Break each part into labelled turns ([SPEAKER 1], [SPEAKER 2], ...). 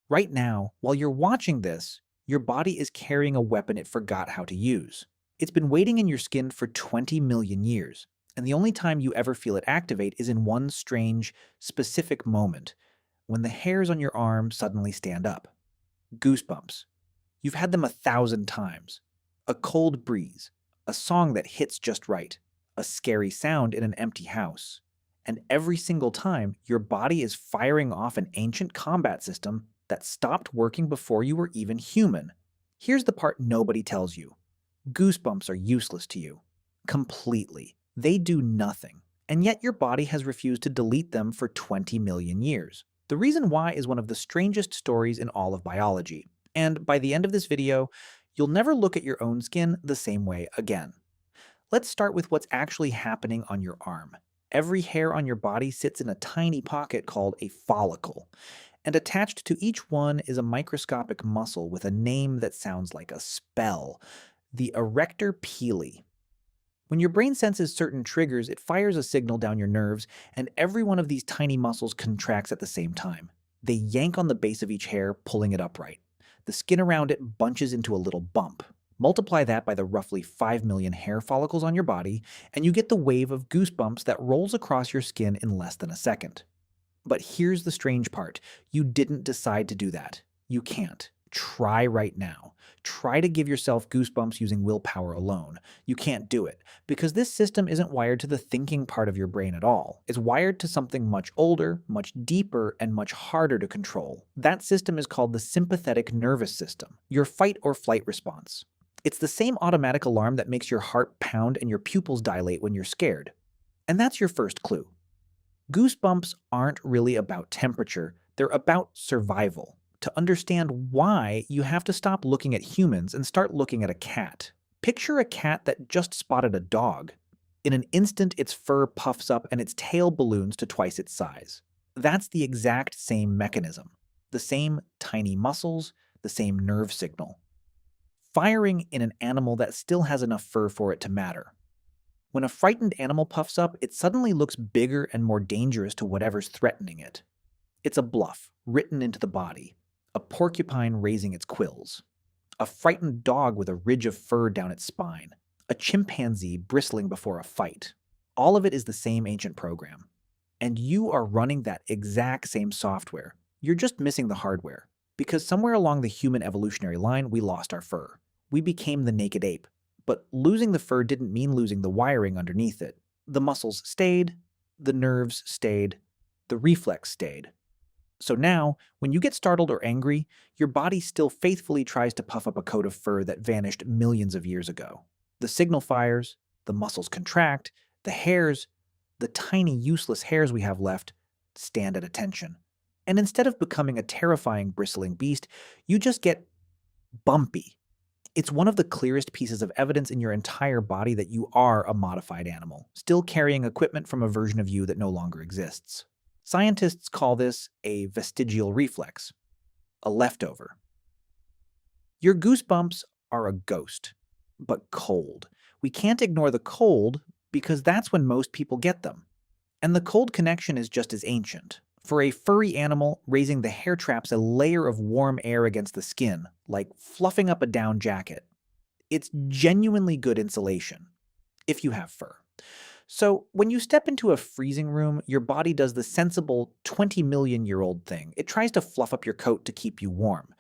[SPEAKER 1] Right now, while you're watching this, your body is carrying a weapon it forgot how to use. It's been waiting in your skin for 20 million years, and the only time you ever feel it activate is in one strange, specific moment, when the hairs on your arm suddenly stand up. Goosebumps. You've had them 1,000 times. A cold breeze, a song that hits just right, a scary sound in an empty house. And every single time, your body is firing off an ancient combat system that stopped working before you were even human. Here's the part nobody tells you. Goosebumps are useless to you. Completely. They do nothing. And yet your body has refused to delete them for 20 million years. The reason why is one of the strangest stories in all of biology. And by the end of this video, you'll never look at your own skin the same way again. Let's start with what's actually happening on your arm. Every hair on your body sits in a tiny pocket called a follicle, and attached to each one is a microscopic muscle with a name that sounds like a spell, the arrector pili. When your brain senses certain triggers, it fires a signal down your nerves, and every one of these tiny muscles contracts at the same time. They yank on the base of each hair, pulling it upright. The skin around it bunches into a little bump. Multiply that by the roughly 5 million hair follicles on your body, and you get the wave of goosebumps that rolls across your skin in less than a second. But here's the strange part. You didn't decide to do that. You can't. Try right now. Try to give yourself goosebumps using willpower alone. You can't do it, because this system isn't wired to the thinking part of your brain at all. It's wired to something much older, much deeper, and much harder to control. That system is called the sympathetic nervous system, your fight or flight response. It's the same automatic alarm that makes your heart pound and your pupils dilate when you're scared. And that's your first clue. Goosebumps aren't really about temperature, they're about survival. To understand why, you have to stop looking at humans and start looking at a cat. Picture a cat that just spotted a dog. In an instant, its fur puffs up and its tail balloons to twice its size. That's the exact same mechanism. The same tiny muscles, the same nerve signal. Firing in an animal that still has enough fur for it to matter. When a frightened animal puffs up, it suddenly looks bigger and more dangerous to whatever's threatening it. It's a bluff, written into the body. A porcupine raising its quills. A frightened dog with a ridge of fur down its spine. A chimpanzee bristling before a fight. All of it is the same ancient program. And you are running that exact same software. You're just missing the hardware. Because somewhere along the human evolutionary line, we lost our fur. We became the naked ape. But losing the fur didn't mean losing the wiring underneath it. The muscles stayed, the nerves stayed, the reflex stayed. So now, when you get startled or angry, your body still faithfully tries to puff up a coat of fur that vanished millions of years ago. The signal fires, the muscles contract, the hairs, the tiny useless hairs we have left, stand at attention. And instead of becoming a terrifying bristling beast, you just get bumpy. It's one of the clearest pieces of evidence in your entire body that you are a modified animal, still carrying equipment from a version of you that no longer exists. Scientists call this a vestigial reflex, a leftover. Your goosebumps are a ghost, but cold. We can't ignore the cold because that's when most people get them. And the cold connection is just as ancient. For a furry animal, raising the hair traps a layer of warm air against the skin, like fluffing up a down jacket. It's genuinely good insulation, if you have fur. So when you step into a freezing room, your body does the sensible 20-million-year-old thing. It tries to fluff up your coat to keep you warm.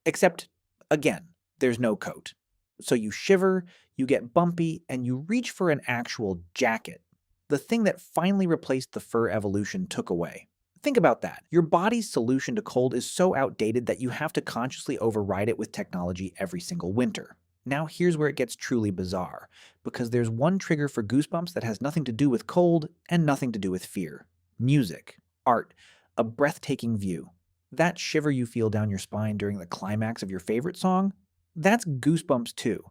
[SPEAKER 1] Except, again, there's no coat. So you shiver, you get bumpy, and you reach for an actual jacket. The thing that finally replaced the fur evolution took away. Think about that. Your body's solution to cold is so outdated that you have to consciously override it with technology every single winter. Now here's where it gets truly bizarre, because there's one trigger for goosebumps that has nothing to do with cold and nothing to do with fear. Music, art, a breathtaking view. That shiver you feel down your spine during the climax of your favorite song? That's goosebumps too.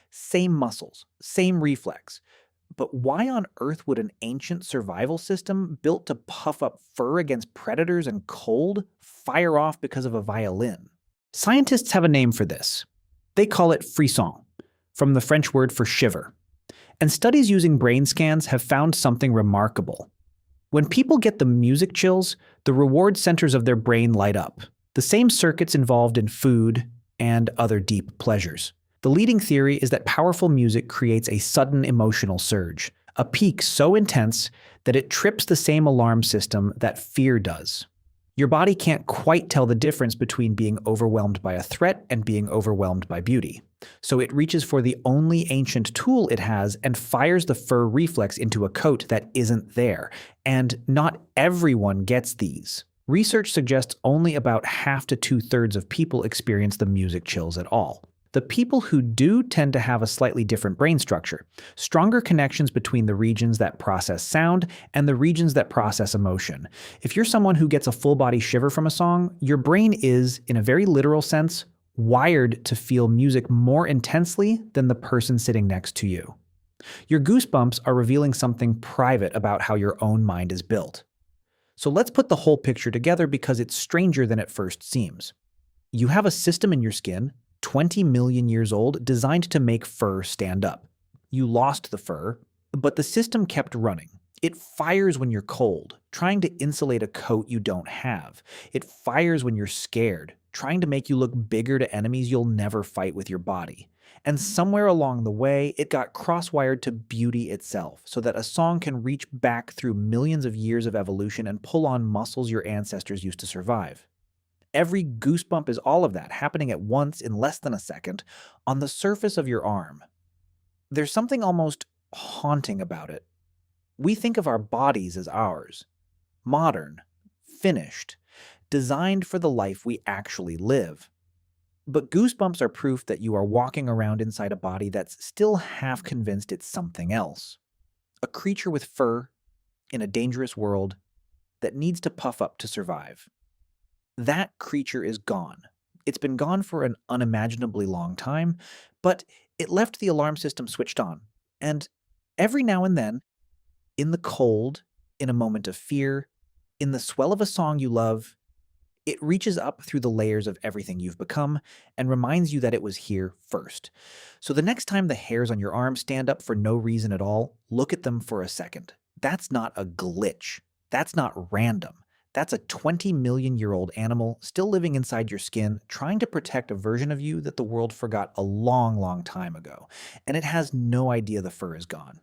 [SPEAKER 1] Same muscles, same reflex. But why on earth would an ancient survival system built to puff up fur against predators and cold fire off because of a violin? Scientists have a name for this. They call it frisson, from the French word for shiver. And studies using brain scans have found something remarkable. When people get the music chills, the reward centers of their brain light up. The same circuits involved in food and other deep pleasures. The leading theory is that powerful music creates a sudden emotional surge, a peak so intense that it trips the same alarm system that fear does. Your body can't quite tell the difference between being overwhelmed by a threat and being overwhelmed by beauty. So it reaches for the only ancient tool it has and fires the fur reflex into a coat that isn't there. And not everyone gets these. Research suggests only about half to two-thirds of people experience the music chills at all. The people who do tend to have a slightly different brain structure, stronger connections between the regions that process sound and the regions that process emotion. If you're someone who gets a full-body shiver from a song, your brain is, in a very literal sense, wired to feel music more intensely than the person sitting next to you. Your goosebumps are revealing something private about how your own mind is built. So let's put the whole picture together because it's stranger than it first seems. You have a system in your skin, 20 million years old, designed to make fur stand up. You lost the fur, but the system kept running. It fires when you're cold, trying to insulate a coat you don't have. It fires when you're scared, trying to make you look bigger to enemies you'll never fight with your body. And somewhere along the way, it got cross-wired to beauty itself, so that a song can reach back through millions of years of evolution and pull on muscles your ancestors used to survive. Every goosebump is all of that, happening at once in less than a second, on the surface of your arm. There's something almost haunting about it. We think of our bodies as ours, modern, finished, designed for the life we actually live. But goosebumps are proof that you are walking around inside a body that's still half convinced it's something else. A creature with fur, in a dangerous world, that needs to puff up to survive. That creature is gone. It's been gone for an unimaginably long time, but it left the alarm system switched on. And every now and then, in the cold, in a moment of fear, in the swell of a song you love, it reaches up through the layers of everything you've become and reminds you that it was here first. So the next time the hairs on your arm stand up for no reason at all, look at them for a second. That's not a glitch. That's not random. That's a 20 million year old animal still living inside your skin, trying to protect a version of you that the world forgot a long, long time ago. And it has no idea the fur is gone.